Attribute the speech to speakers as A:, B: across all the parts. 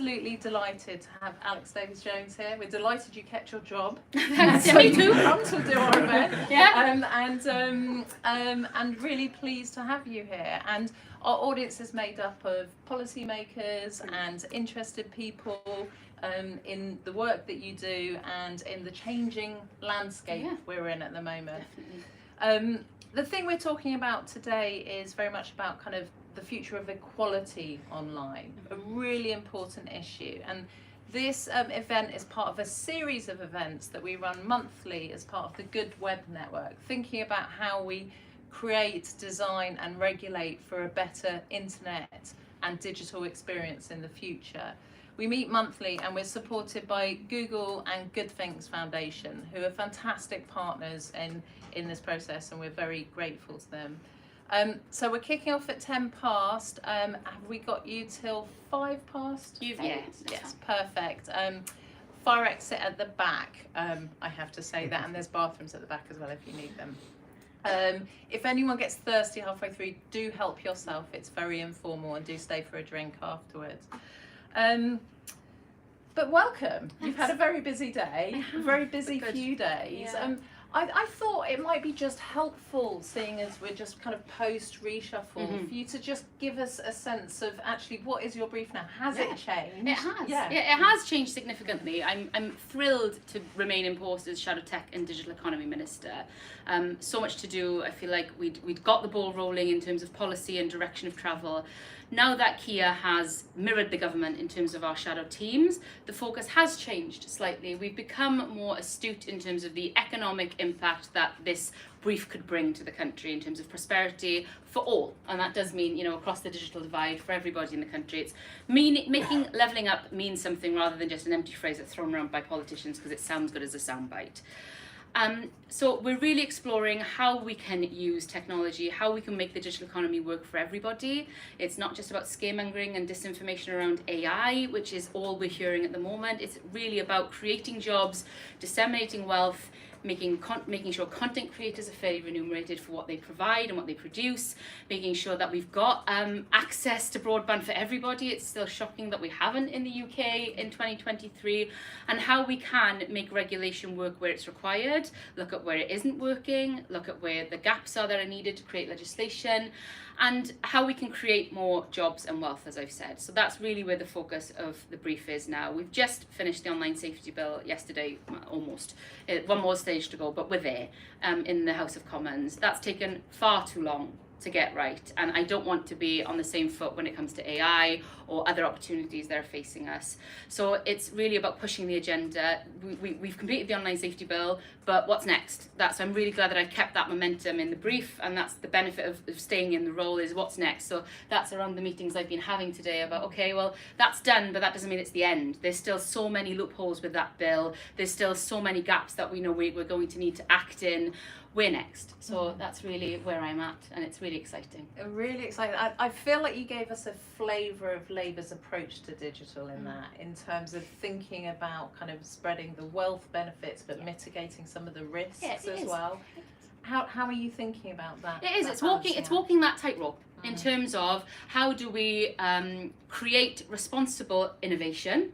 A: absolutely delighted to have Alex Davies-Jones here. We're delighted you kept your job.
B: Thanks, me too.
A: Come to do our event.
B: Yeah.
A: And really pleased to have you here. And our audience is made up of policymakers and interested people in the work that you do and in the changing landscape we're in at the moment.
B: Definitely.
A: The thing we're talking about today is very much about kind of the future of equality online, a really important issue. And this event is part of a series of events that we run monthly as part of the Good Web Network, thinking about how we create, design and regulate for a better internet and digital experience in the future. We meet monthly and we're supported by Google and Good Things Foundation, who are fantastic partners in this process, and we're very grateful to them. So we're kicking off at 10 past. Have we got you till 5 past? Yes, perfect. Fire exit at the back, I have to say that, and there's bathrooms at the back as well if you need them. If anyone gets thirsty halfway through, do help yourself. It's very informal, and do stay for a drink afterwards. But welcome.
B: Thanks.
A: You've had a very busy day, a very busy few days.
B: Yeah.
A: I thought it might be just helpful, seeing as we're just kind of post reshuffle, for you to just give us a sense of actually what is your brief now? Has it changed?
B: It has.
A: Yeah.
B: It has changed significantly. I'm thrilled to remain in post as Shadow Tech and Digital Economy Minister. So much to do. I feel like we'd got the ball rolling in terms of policy and direction of travel. Now that Kia has mirrored the government in terms of our shadow teams, the focus has changed slightly. We've become more astute in terms of the economic impact that this brief could bring to the country in terms of prosperity for all. And that does mean, you know, across the digital divide for everybody in the country. It's making levelling up mean something rather than just an empty phrase that's thrown around by politicians because it sounds good as a soundbite. So we're really exploring how we can use technology, how we can make the digital economy work for everybody. It's not just about scaremongering and disinformation around AI, which is all we're hearing at the moment. It's really about creating jobs, disseminating wealth, making sure content creators are fairly remunerated for what they provide and what they produce, making sure that we've got access to broadband for everybody. It's still shocking that we haven't in the UK in 2023, and how we can make regulation work where it's required, look at where it isn't working, look at where the gaps are that are needed to create legislation, and how we can create more jobs and wealth, as I've said. So that's really where the focus of the brief is now. We've just finished the online safety bill yesterday, almost. One more stage to go, but we're there in the House of Commons. That's taken far too long to get right, and I don't want to be on the same foot when it comes to AI or other opportunities that are facing us. So it's really about pushing the agenda. We've completed the online safety bill, but what's next? I'm really glad that I kept that momentum in the brief, and that's the benefit of staying in the role, is what's next. So that's around the meetings I've been having today about, okay, well, that's done, but that doesn't mean it's the end. There's still so many loopholes with that bill. There's still so many gaps that we know we're going to need to act in. Where next? So that's really where I'm at, and it's really exciting.
A: Really exciting. I feel like you gave us a flavour of Labour's approach to digital in that, in terms of thinking about kind of spreading the wealth benefits but mitigating some of the risks as well. How are you thinking about that?
B: It is. It's walking that tightrope in terms of how do we create responsible innovation,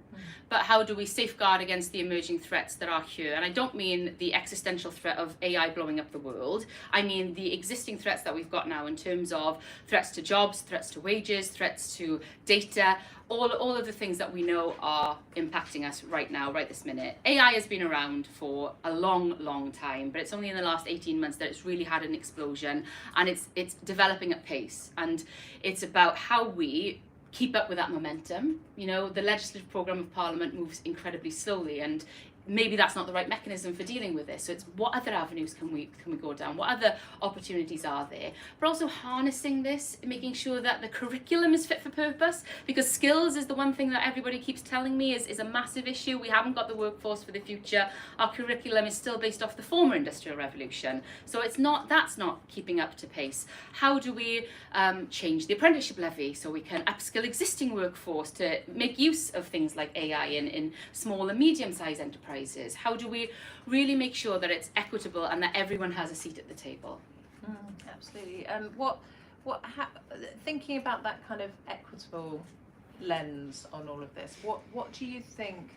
B: but how do we safeguard against the emerging threats that are here? And I don't mean the existential threat of AI blowing up the world. I mean the existing threats that we've got now in terms of threats to jobs, threats to wages, threats to data, all of the things that we know are impacting us right now, right this minute. AI has been around for a long time, but it's only in the last 18 months that it's really had an explosion, and it's developing at pace. And it's about how we keep up with that momentum. You know, the legislative programme of Parliament moves incredibly slowly, and maybe that's not the right mechanism for dealing with this. So it's what other avenues can we go down? What other opportunities are there? But also harnessing this, making sure that the curriculum is fit for purpose, because skills is the one thing that everybody keeps telling me is a massive issue. We haven't got the workforce for the future. Our curriculum is still based off the former industrial revolution. So that's not keeping up to pace. How do we change the apprenticeship levy so we can upskill existing workforce to make use of things like AI in small and medium-sized enterprises? How do we really make sure that it's equitable and that everyone has a seat at the table?
A: Absolutely. Thinking about that kind of equitable lens on all of this, what do you think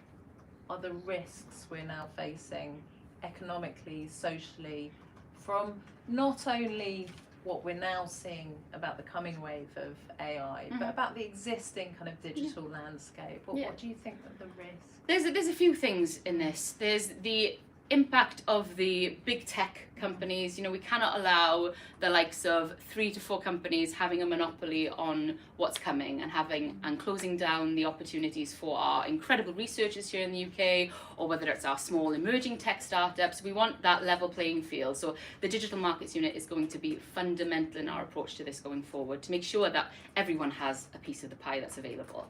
A: are the risks we're now facing economically, socially, from not only what we're now seeing about the coming wave of AI, but about the existing kind of digital landscape? What do you think are the risks?
B: There's a few things in this. There's the impact of the big tech companies. You know, we cannot allow the likes of 3 to 4 companies having a monopoly on what's coming and closing down the opportunities for our incredible researchers here in the UK, or whether it's our small emerging tech startups. We want that level playing field. So the Digital Markets Unit is going to be fundamental in our approach to this going forward, to make sure that everyone has a piece of the pie that's available.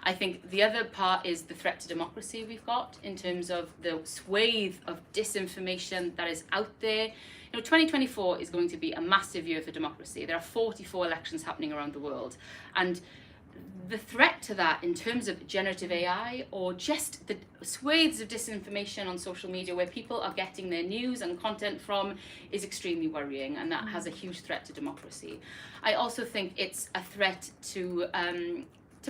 B: I think the other part is the threat to democracy we've got in terms of the swathe of disinformation that is out there. You know, 2024 is going to be a massive year for democracy. There are 44 elections happening around the world. And the threat to that in terms of generative AI, or just the swathes of disinformation on social media where people are getting their news and content from, is extremely worrying, and that has a huge threat to democracy. I also think it's a threat to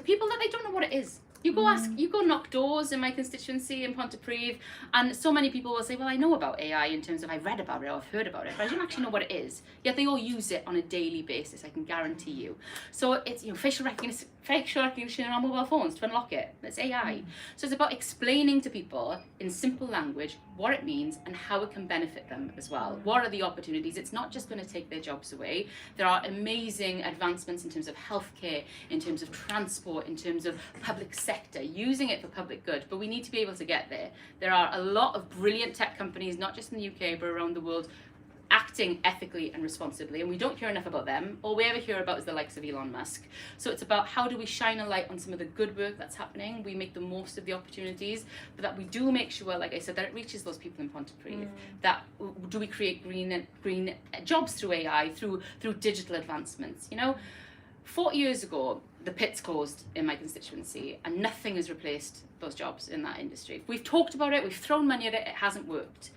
B: people that they don't know what it is. You go knock doors in my constituency in Pontypridd, and so many people will say, well, I know about AI in terms of I've read about it or I've heard about it, but I don't actually know what it is. Yet they all use it on a daily basis, I can guarantee you. So it's, you know, facial recognition on our mobile phones to unlock it. That's AI. So it's about explaining to people in simple language what it means and how it can benefit them as well. What are the opportunities? It's not just going to take their jobs away. There are amazing advancements in terms of healthcare, in terms of transport, in terms of public sector, using it for public good, but we need to be able to get there. There are a lot of brilliant tech companies, not just in the UK, but around the world, acting ethically and responsibly, and we don't hear enough about them. All we ever hear about is the likes of Elon Musk. So it's about how do we shine a light on some of the good work that's happening, we make the most of the opportunities, but that we do make sure, like I said, that it reaches those people in Pontypridd. That do we create green jobs through AI, through digital advancements. You know, 40 years ago, the pits closed in my constituency, and nothing has replaced those jobs in that industry. We've talked about it, we've thrown money at it, it hasn't worked.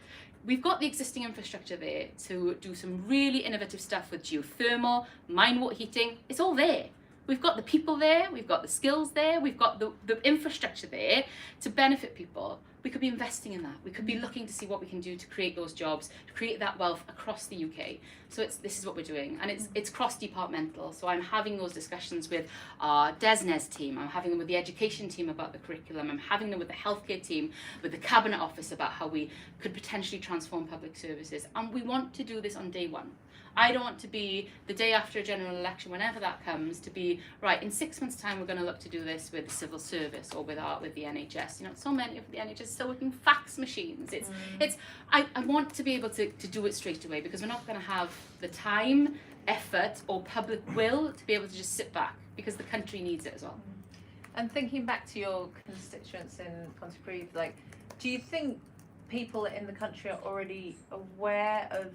B: We've got the existing infrastructure there to do some really innovative stuff with geothermal, mine water heating. It's all there. We've got the people there, we've got the skills there, we've got the infrastructure there to benefit people. We could be investing in that. We could be looking to see what we can do to create those jobs, to create that wealth across the UK. So this is what we're doing, and it's cross-departmental. So I'm having those discussions with our DESNES team, I'm having them with the education team about the curriculum, I'm having them with the healthcare team, with the Cabinet Office about how we could potentially transform public services. And we want to do this on day one. I don't want to be the day after a general election, whenever that comes, to be, right, in 6 months' time we're going to look to do this with the civil service or with the NHS. You know, so many of the NHS still working fax machines. I want to be able to do it straight away, because we're not going to have the time, effort or public will to be able to just sit back, because the country needs it as well.
A: And thinking back to your constituents in Pontypridd, like, do you think people in the country are already aware of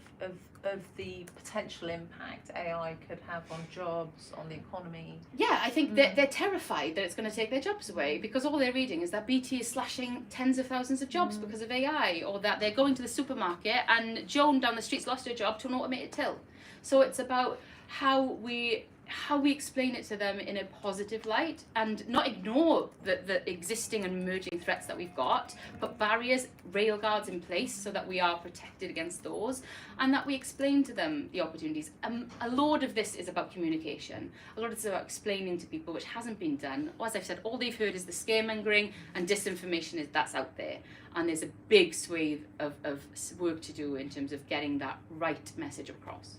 A: the potential impact AI could have on jobs, on the economy?
B: Yeah, I think they're terrified that it's going to take their jobs away, because all they're reading is that BT is slashing tens of thousands of jobs because of AI, or that they're going to the supermarket and Joan down the street's lost her job to an automated till. So it's about how we explain it to them in a positive light, and not ignore the existing and emerging threats that we've got, put barriers, rail guards in place so that we are protected against those, and that we explain to them the opportunities. A lot of this is about communication. A lot of it's about explaining to people, which hasn't been done. As I've said, all they've heard is the scaremongering and disinformation that's out there. And there's a big swathe of work to do in terms of getting that right message across.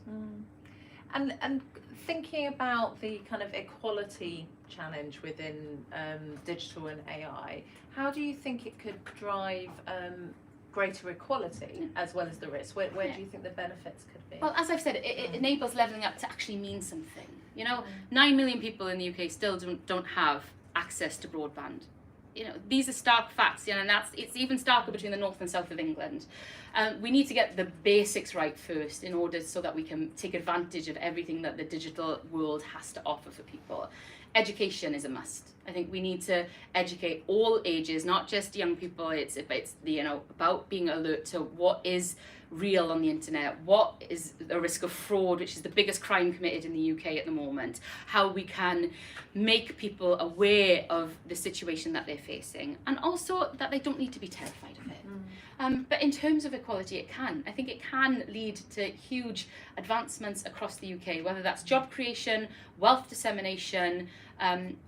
A: And thinking about the kind of equality challenge within digital and AI, how do you think it could drive greater equality as well as the risk? Where do you think the benefits could be?
B: Well, as I've said, it enables levelling up to actually mean something. You know, 9 million people in the UK still don't have access to broadband. You know, these are stark facts, you know, and it's even starker between the north and south of England. We need to get the basics right first in order so that we can take advantage of everything that the digital world has to offer for people. education is a must. I think we need to educate all ages, not just young people. It's about being alert to what is real on the internet, what is the risk of fraud, which is the biggest crime committed in the UK at the moment, how we can make people aware of the situation that they're facing, and also that they don't need to be terrified of it. But in terms of equality, I think it can lead to huge advancements across the UK, whether that's job creation, wealth dissemination,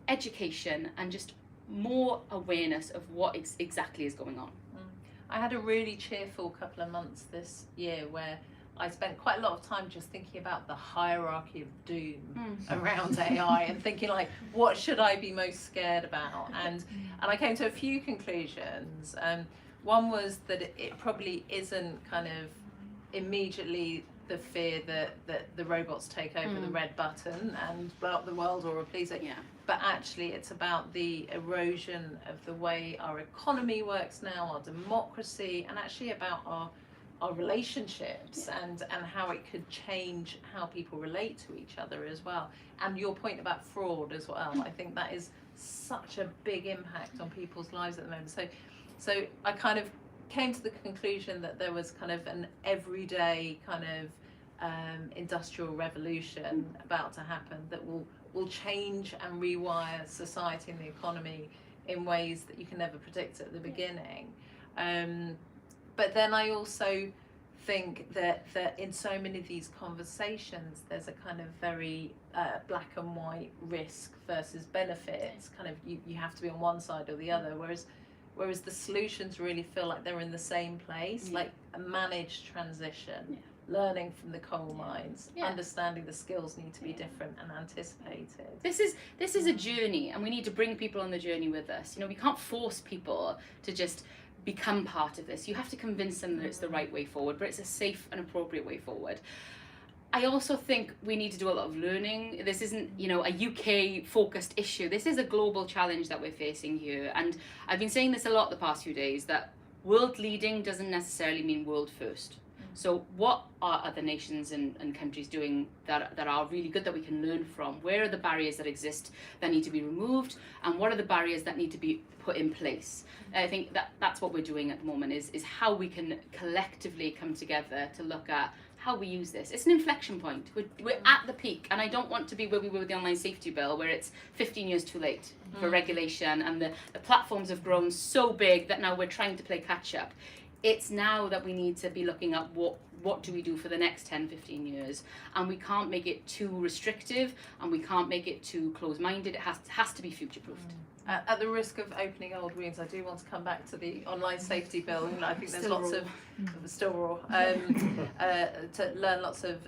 B: education, and just more awareness of what exactly is going on.
A: I had a really cheerful couple of months this year where I spent quite a lot of time just thinking about the hierarchy of doom around AI and thinking like, what should I be most scared about? And I came to a few conclusions. One was that it probably isn't kind of immediately the fear that the robots take over the red button and blow up the world or replace it.
B: Yeah.
A: But actually it's about the erosion of the way our economy works now, our democracy, and actually about our relationships and how it could change how people relate to each other as well. And your point about fraud as well, I think that is such a big impact on people's lives at the moment. So I kind of came to the conclusion that there was kind of an everyday kind of industrial revolution about to happen that will change and rewire society and the economy in ways that you can never predict at the beginning. But then I also think that in so many of these conversations, there's a kind of very black and white risk versus benefits. Kind of you have to be on one side or the other, whereas the solutions really feel like they're in the same place, like a managed transition, learning from the coal mines, understanding the skills need to be different and anticipated.
B: This is a journey, and we need to bring people on the journey with us. We can't force people to just become part of this. You have to convince them that it's the right way forward, but it's a safe and appropriate way forward. I also think we need to do a lot of learning. This isn't, a UK focused issue. This is a global challenge that we're facing here. And I've been saying this a lot the past few days, that world leading doesn't necessarily mean world first. So what are other nations and countries doing that are really good that we can learn from? Where are the barriers that exist that need to be removed? And what are the barriers that need to be put in place? And I think that's what we're doing at the moment, is how we can collectively come together to look at how we use this. It's an inflection point. We're at the peak, and I don't want to be where we were with the online safety bill, where it's 15 years too late for regulation, and the platforms have grown so big that now we're trying to play catch up. It's now that we need to be looking at what do we do for the next 10, 15 years, and we can't make it too restrictive, and we can't make it too close-minded. It has to be future-proofed.
A: At the risk of opening old wounds, I do want to come back to the online safety bill. I think there's lots of still raw to learn lots of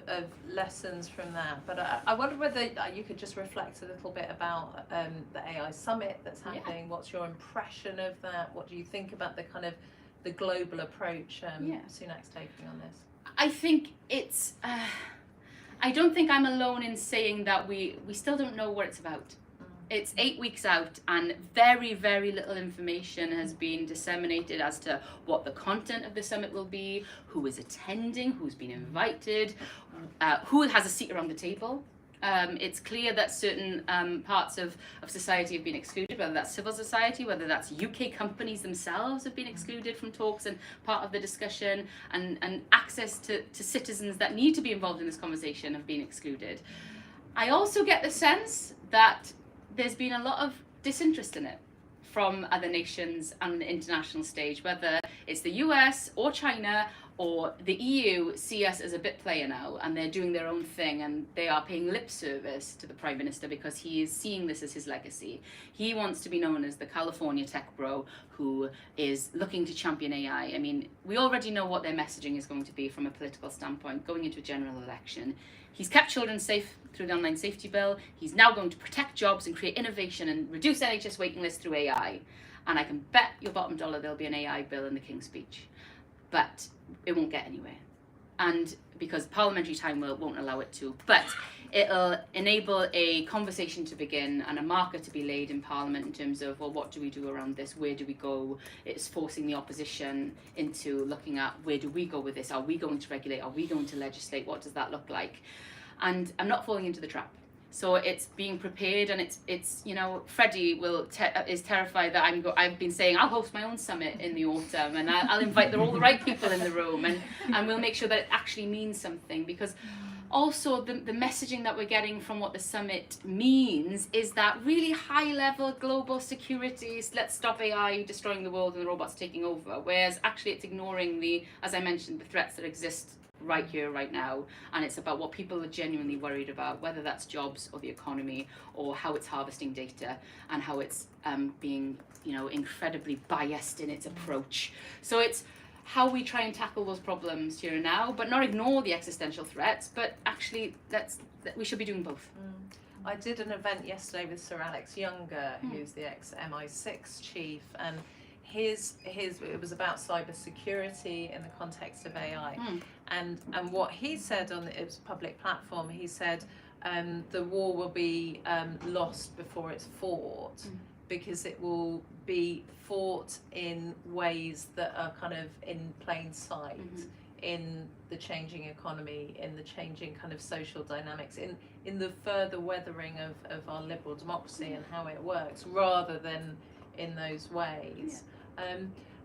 A: lessons from that. But I wonder whether you could just reflect a little bit about the AI summit that's happening. What's your impression of that? What do you think about the kind of the global approach Sunak's taking on this?
B: I think it's. I don't think I'm alone in saying that we still don't know what it's about. It's 8 weeks out, and very, very little information has been disseminated as to what the content of the summit will be, who is attending, who's been invited, who has a seat around the table. It's clear that certain parts of society have been excluded, whether that's civil society, whether that's UK companies themselves have been excluded from talks and part of the discussion, and access to citizens that need to be involved in this conversation have been excluded. I also get the sense that there's been a lot of disinterest in it from other nations on the international stage, whether it's the US or China or the EU see us as a bit player now, and they're doing their own thing, and they are paying lip service to the Prime Minister because he is seeing this as his legacy. He wants to be known as the California tech bro who is looking to champion AI. I mean, we already know what their messaging is going to be from a political standpoint going into a general election. He's kept children safe through the online safety bill. He's now going to protect jobs and create innovation and reduce NHS waiting lists through AI. And I can bet your bottom dollar there'll be an AI bill in the King's Speech. But it won't get anywhere. And because parliamentary time won't allow it to. But it'll enable a conversation to begin and a marker to be laid in Parliament in terms of, well, what do we do around this? Where do we go? It's forcing the opposition into looking at, where do we go with this? Are we going to regulate? Are we going to legislate? What does that look like? And I'm not falling into the trap. So it's being prepared, and it's you know, Freddie is terrified that I've been saying I'll host my own summit in the autumn, and I'll invite all the right people in the room, and we'll make sure that it actually means something, because also the messaging that we're getting from what the summit means is that really high level global security, let's stop AI destroying the world and the robots taking over, whereas actually it's ignoring as I mentioned, the threats that exist right here, right now, and it's about what people are genuinely worried about, whether that's jobs or the economy, or how it's harvesting data, and how it's being, you know, incredibly biased in its approach. So it's how we try and tackle those problems here and now, but not ignore the existential threats, but actually we should be doing both.
A: I did an event yesterday with Sir Alex Younger, who's the ex-MI6 chief, and it was about cyber security in the context of AI, and what he said on it was a public platform. He said the war will be lost before it's fought, because it will be fought in ways that are kind of in plain sight, in the changing economy, in the changing kind of social dynamics, in the further weathering of our liberal democracy and how it works, rather than in those ways.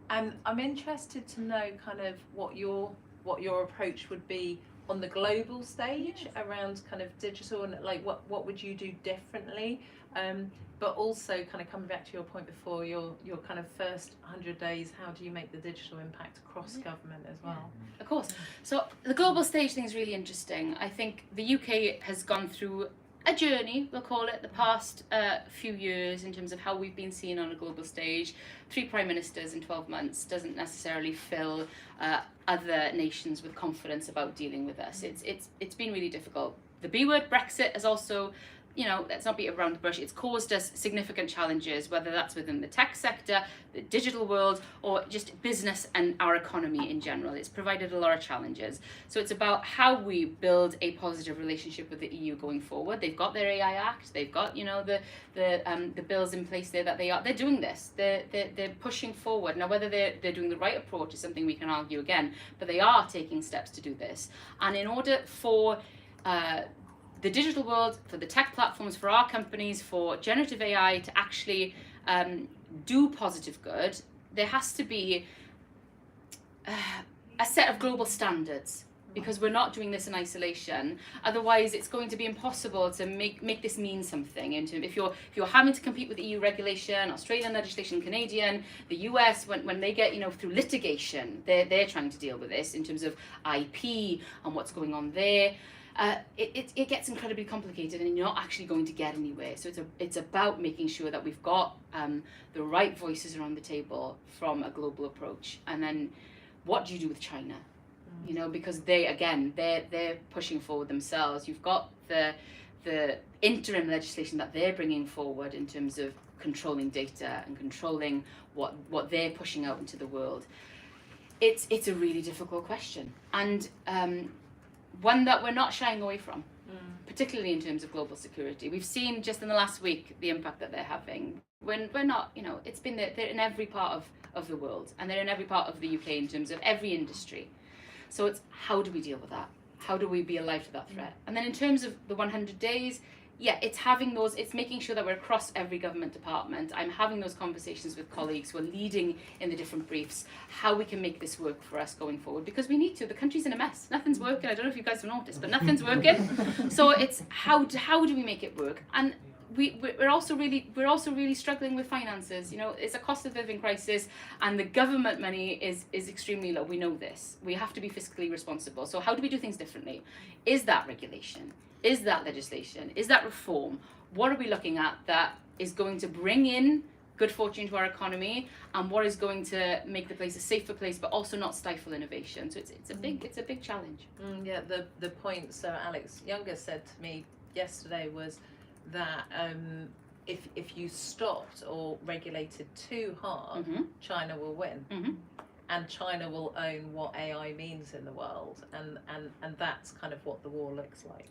A: And I'm interested to know kind of what your approach would be on the global stage around kind of digital, and like what would you do differently, but also kind of coming back to your point before, your kind of first 100 days, how do you make the digital impact across government as well?
B: Of course. So the global stage thing is really interesting. I think the UK has gone through a journey, we'll call it, the past few years in terms of how we've been seen on a global stage. 3 prime ministers in 12 months doesn't necessarily fill other nations with confidence about dealing with us. It's been really difficult. The B word, Brexit, has also, you know, let's not beat around the bush, it's caused us significant challenges, whether that's within the tech sector, the digital world, or just business and our economy in general. It's provided a lot of challenges. So it's about how we build a positive relationship with the EU going forward. They've got their AI Act, they've got, you know, the bills in place there that they're doing this. They're pushing forward. Now, whether they're doing the right approach is something we can argue again, but they are taking steps to do this. And in order for the digital world, for the tech platforms, for our companies, for generative AI to actually do positive good, there has to be a set of global standards, because we're not doing this in isolation. Otherwise, it's going to be impossible to make this mean something. If you're having to compete with EU regulation, Australian legislation, Canadian, the US, when they get, you know, through litigation, they're trying to deal with this in terms of IP and what's going on there. It gets incredibly complicated, and you're not actually going to get anywhere. So it's about making sure that we've got the right voices around the table from a global approach. And then what do you do with China? You know, because they're pushing forward themselves. You've got the interim legislation that they're bringing forward in terms of controlling data and controlling what they're pushing out into the world. It's a really difficult question, and one that we're not shying away from, particularly in terms of global security. We've seen just in the last week the impact that they're having. When we're not, you know, it's been there, they're in every part of the world, and they're in every part of the UK in terms of every industry. So it's how do we deal with that? How do we be alive to that threat? And then in terms of the 100 days, it's making sure that we're across every government department. I'm having those conversations with colleagues who are leading in the different briefs, how we can make this work for us going forward, because we need to. The country's in a mess. Nothing's working. I don't know if you guys have noticed, but nothing's working. So it's how do we make it work? And we're also really struggling with finances. You know, it's a cost of living crisis, and the government money is extremely low. We know this. We have to be fiscally responsible. So how do we do things differently? Is that regulation? Is that legislation? Is that reform? What are we looking at that is going to bring in good fortune to our economy, and what is going to make the place a safer place, but also not stifle innovation? So it's a big challenge.
A: Yeah, the point Sir Alex Younger said to me yesterday was that if you stopped or regulated too hard, China will win. And China will own what AI means in the world, and that's kind of what the war looks like.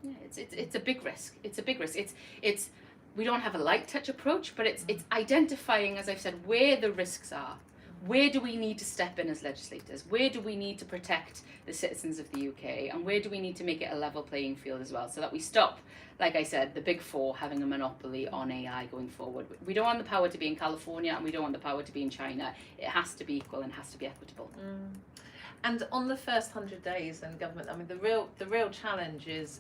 B: Yeah, it's a big risk. It's a big risk. It's we don't have a light touch approach, but it's identifying, as I've said, where the risks are, where do we need to step in as legislators? Where do we need to protect the citizens of the UK? And where do we need to make it a level playing field as well, so that we stop, like I said, the big four having a monopoly on AI going forward? We don't want the power to be in California, and we don't want the power to be in China. It has to be equal and has to be equitable.
A: And on the first 100 days in government, I mean, the real challenge is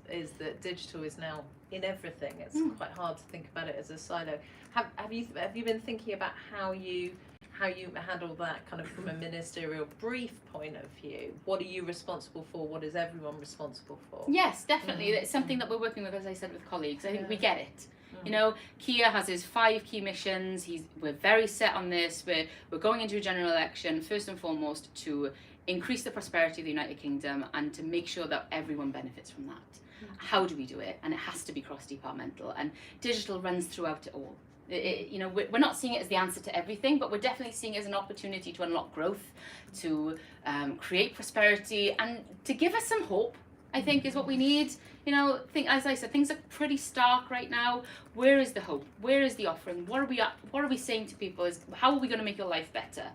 A: that digital is now in everything. It's quite hard to think about it as a silo. Have you been thinking about how you handle that kind of from a ministerial brief point of view? What are you responsible for? What is everyone responsible for?
B: Yes, definitely. It's something that we're working with, as I said, with colleagues. I think we get it. You know, Keir has his 5 key missions. We're very set on this. We're going into a general election first and foremost to increase the prosperity of the United Kingdom and to make sure that everyone benefits from that. How do we do it? And it has to be cross-departmental, and digital runs throughout it all. You know, we're not seeing it as the answer to everything, but we're definitely seeing it as an opportunity to unlock growth, to create prosperity, and to give us some hope, I think, is what we need. You know, as I said, things are pretty stark right now. Where is the hope? Where is the offering? What are we saying to people? How are we going to make your life better?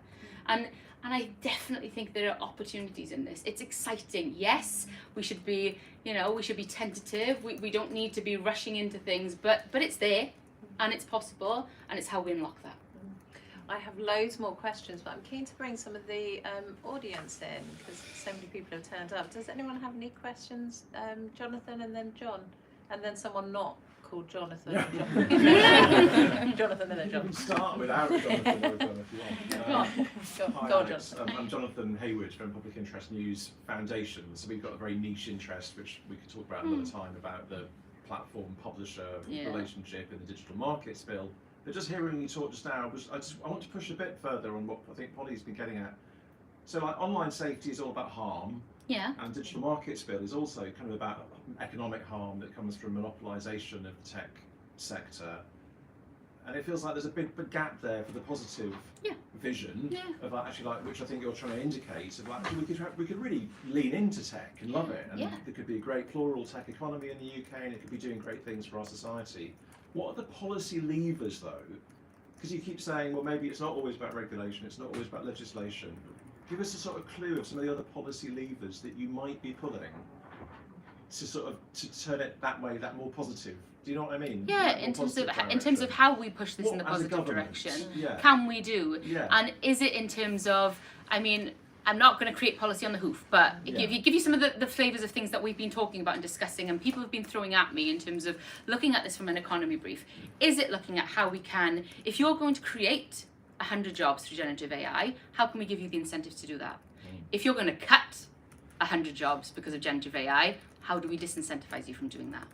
B: And I definitely think there are opportunities in this. It's exciting. Yes, we should be tentative. We don't need to be rushing into things, but it's there, and it's possible, and it's how we unlock that.
A: I have loads more questions, but I'm keen to bring some of the audience in because so many people have turned up. Does anyone have any questions? Jonathan, and then John, and then someone not called Jonathan. Jonathan and then John.
C: You can start without Jonathan or John if you want.
A: Go on, Jonathan.
C: I'm Jonathan Hayward from Public Interest News Foundation. So we've got a very niche interest, which we could talk about another time, about the platform-publisher relationship in the Digital Markets Bill. But just hearing you talk just now, I want to push a bit further on what I think Polly's been getting at. So like online safety is all about harm.
B: Yeah.
C: And Digital Markets Bill is also kind of about economic harm that comes from monopolisation of the tech sector. And it feels like there's a big gap there for the positive vision of actually, like, which I think you're trying to indicate, of like we could really lean into tech and love it, and there could be a great plural tech economy in the UK, and it could be doing great things for our society. What are the policy levers though? Because you keep saying, well, maybe it's not always about regulation, it's not always about legislation. Give us a sort of clue of some of the other policy levers that you might be pulling to turn it that way, that more positive. Do you know what I mean?
B: Yeah, in terms of how we push this in the positive direction, can we do?
C: Yeah.
B: And is it in terms of, I mean, I'm not going to create policy on the hoof, but give you some of the flavours of things that we've been talking about and discussing, and people have been throwing at me in terms of looking at this from an economy brief. Is it looking at how we can, if you're going to create 100 jobs through generative AI, how can we give you the incentives to do that? If you're going to cut 100 jobs because of generative AI, how do we disincentivize you from doing that?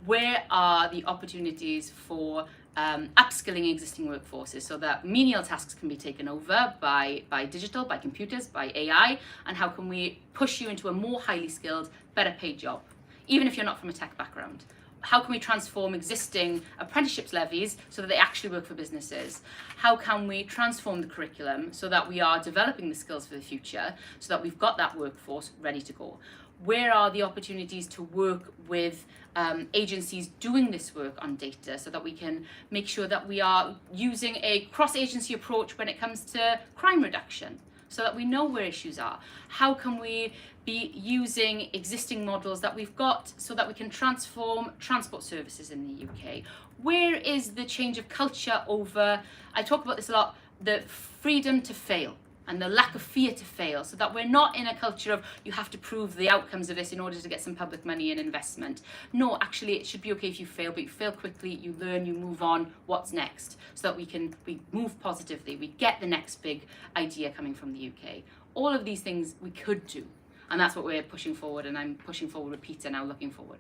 B: Where are the opportunities for upskilling existing workforces so that menial tasks can be taken over by digital, by computers, by AI, and how can we push you into a more highly skilled, better paid job, even if you're not from a tech background? How can we transform existing apprenticeships levies so that they actually work for businesses? How can we transform the curriculum so that we are developing the skills for the future, so that we've got that workforce ready to go? Where are the opportunities to work with agencies doing this work on data so that we can make sure that we are using a cross-agency approach when it comes to crime reduction, so that we know where issues are? How can we be using existing models that we've got so that we can transform transport services in the UK? Where is the change of culture over, I talk about this a lot, the freedom to fail and the lack of fear to fail, so that we're not in a culture of you have to prove the outcomes of this in order to get some public money and investment. No, actually it should be okay if you fail, but you fail quickly, you learn, you move on, what's next? So that we move positively, we get the next big idea coming from the UK. All of these things we could do, and that's what we're pushing forward, and I'm pushing forward with Peter now, looking forward.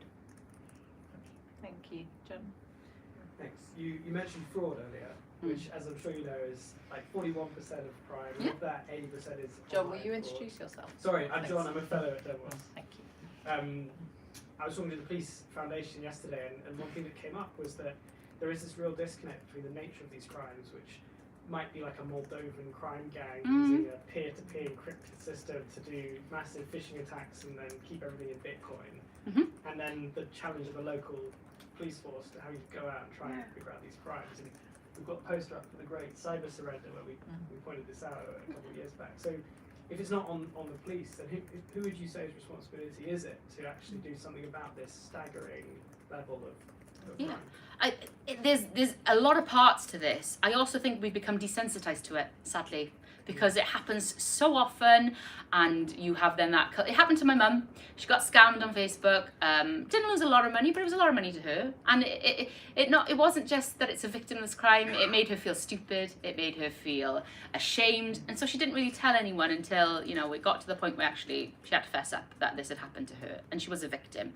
A: Thank you, John.
D: Thanks. You mentioned fraud earlier, which, as I'm sure you know, is like 41% of crime. And of that, 80% is
A: John, will you
D: fraud.
A: introduce yourself?
D: Sorry, I'm John. I'm a fellow at Davies.
A: Thank you.
D: I was talking to the Police Foundation yesterday, and one thing that came up was that there is this real disconnect between the nature of these crimes, which might be like a Moldovan crime gang using a peer-to-peer encrypted system to do massive phishing attacks and then keep everything in Bitcoin, and then the challenge of the local police force to how you go out and try and figure out these crimes. And we've got the poster up for the great cyber surrender where we pointed this out a couple of years back. So if it's not on the police, then who would you say's responsibility is it to actually do something about this staggering level of crime?
B: There's a lot of parts to this. I also think we've become desensitized to it, sadly, because it happens so often, and you have then that. It happened to my mum. She got scammed on Facebook. Didn't lose a lot of money, but it was a lot of money to her. And it wasn't just that it's a victimless crime. It made her feel stupid. It made her feel ashamed, and so she didn't really tell anyone until it got to the point where actually she had to fess up that this had happened to her, and she was a victim.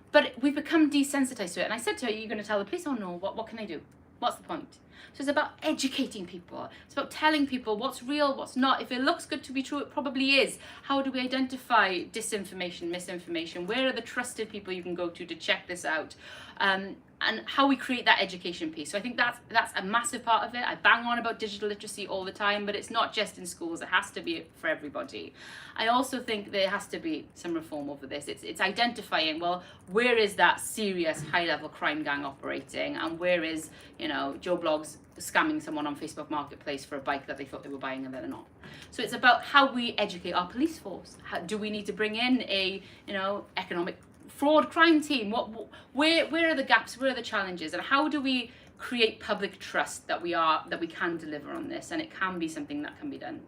B: But we've become desensitized to it. And I said to her, "Are you going to tell the police?" "Oh no, what can I do? What's the point?" So it's about educating people. It's about telling people what's real, what's not. If it looks good to be true, it probably is. How do we identify disinformation, misinformation? Where are the trusted people you can go to check this out? And how we create that education piece. So I think that's a massive part of it. I bang on about digital literacy all the time, but it's not just in schools. It has to be for everybody. I also think there has to be some reform over this. It's identifying, well, where is that serious high-level crime gang operating, and where is, Joe Blogs scamming someone on Facebook Marketplace for a bike that they thought they were buying and they're not. So it's about how we educate our police force. Do we need to bring in a, economic fraud crime team? Where are the gaps? Where are the challenges? And how do we create public trust that we can deliver on this, and it can be something that can be done?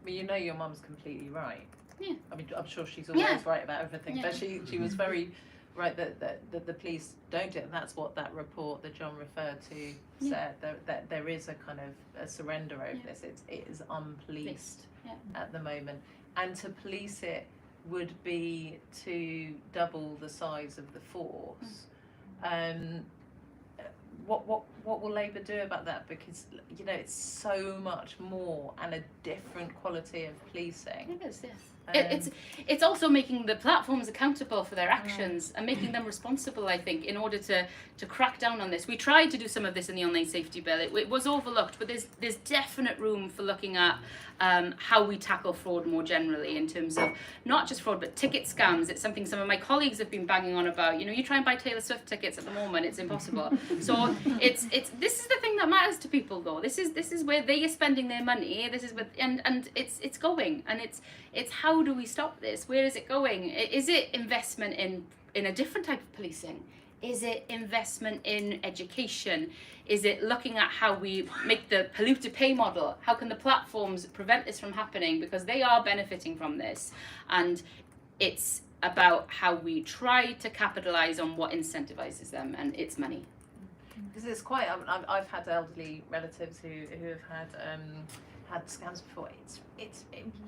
A: But your mum's completely right.
B: Yeah.
A: I mean, I'm sure she's always right about everything, but she was very right that the police don't do it. And that's what that report that John referred to said, that there is a kind of a surrender over this. It is unpoliced at the moment, and to police it would be to double the size of the force. What will Labour do about that? Because it's so much more and a different quality of policing.
B: It is, yes. It's also making the platforms accountable for their actions and making them responsible, I think, in order to crack down on this. We tried to do some of this in the online safety bill. It was overlooked, but there's definite room for looking at how we tackle fraud more generally, in terms of not just fraud but ticket scams. It's something some of my colleagues have been banging on about. You try and buy Taylor Swift tickets at the moment, it's impossible. So this is the thing that matters to people, though. This is where they are spending their money. This is what and it's going, and it's how do we stop this? Where is it going? Is it investment in a different type of policing? Is it investment in education? Is it looking at how we make the polluter pay model? How can the platforms prevent this from happening? Because they are benefiting from this. And it's about how we try to capitalize on what incentivizes them, and it's money.
A: Because it's quite. I've had elderly relatives who have had scams before. It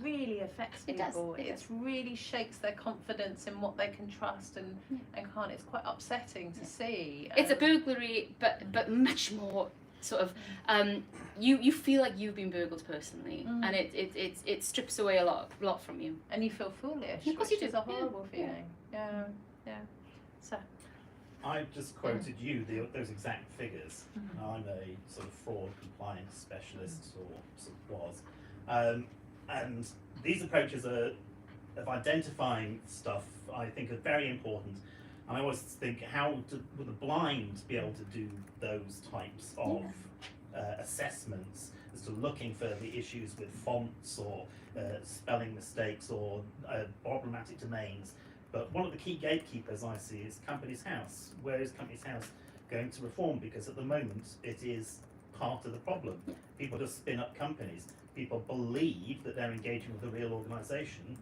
A: really affects people. It really shakes their confidence in what they can trust and can't. It's quite upsetting to see.
B: It's a burglary, but much more sort of. You feel like you've been burgled personally, and it strips away a lot from you.
A: And you feel foolish.
B: Of course you do.
A: Which is a horrible feeling. Yeah. So.
E: I've just quoted you those exact figures. I'm a sort of fraud compliance specialist, or sort of was, and these approaches of identifying stuff, I think, are very important. And I always think, how would the blind be able to do those types of assessments as to looking for the issues with fonts or spelling mistakes or problematic domains? But one of the key gatekeepers I see is Companies House. Where is Companies House going to reform? Because at the moment it is part of the problem. People just spin up companies. People believe that they're engaging with a real organisation.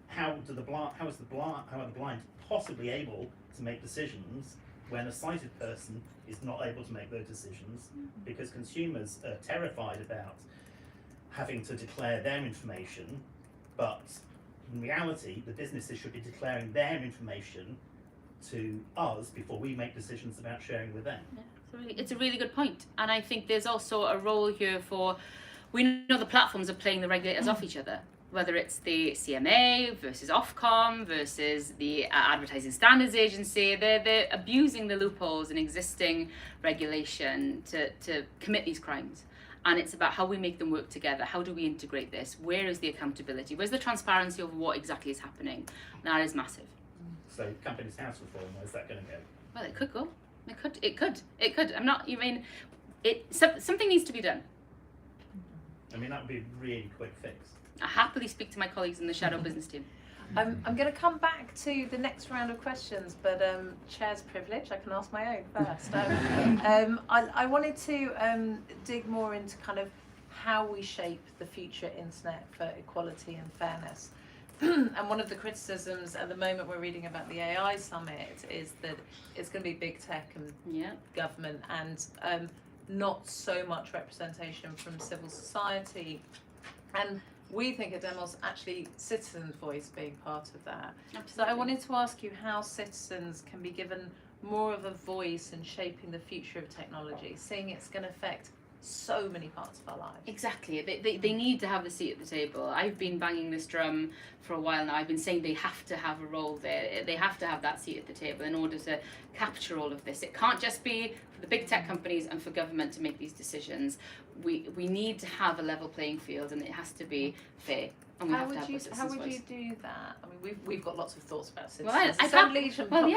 E: How are the blind possibly able to make decisions when a sighted person is not able to make those decisions? Because consumers are terrified about having to declare their information, but in reality, the businesses should be declaring their information to us before we make decisions about sharing with them.
B: It's a really good point. And I think there's also a role here for, we know the platforms are playing the regulators off each other, whether it's the CMA versus Ofcom versus the Advertising Standards Agency. They're abusing the loopholes in existing regulation to commit these crimes. And it's about how we make them work together. How do we integrate this? Where is the accountability? Where's the transparency of what exactly is happening? That is massive.
E: So Companies House reform, where's that going to go?
B: Well, it could go. It could. I'm not. You mean, something needs to be done.
E: I mean, that would be a really quick fix.
B: I happily speak to my colleagues in the shadow business team.
A: I'm going to come back to the next round of questions, but chair's privilege, I can ask my own first. I wanted to dig more into kind of how we shape the future internet for equality and fairness. And one of the criticisms at the moment we're reading about the AI summit is that it's going to be big tech and government, and not so much representation from civil society. And we think at Demos actually citizens' voice being part of that.
B: Absolutely.
A: So I wanted to ask you how citizens can be given more of a voice in shaping the future of technology, seeing it's going to affect so many parts of our lives.
B: Exactly. They need to have the seat at the table. I've been banging this drum for a while now. I've been saying they have to have a role there. They have to have that seat at the table in order to capture all of this. It can't just be for the big tech companies and for government to make these decisions. We need to have a level playing field, and it has to be fair. And we have to have a citizen's
A: How would
B: voice.
A: you do that? I mean, we've got lots of thoughts about citizens.
B: Well,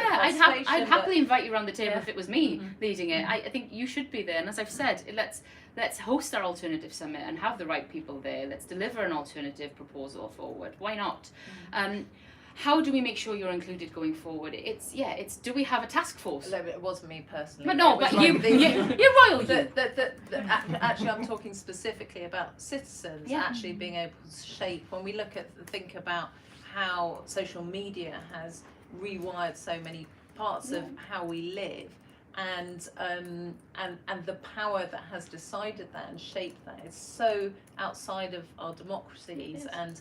B: I'd happily invite you around the table if it was me leading it. I think you should be there, and as I've said, let's host our alternative summit and have the right people there. Let's deliver an alternative proposal forward. Why not? How do we make sure you're included going forward? It's do we have a task force?
A: No, it wasn't me personally.
B: But no,
A: It was
B: but
A: like
B: you're royal.
A: actually, I'm talking specifically about citizens actually being able to shape. When we think about how social media has rewired so many parts of how we live, and the power that has decided that and shaped that is so outside of our democracies and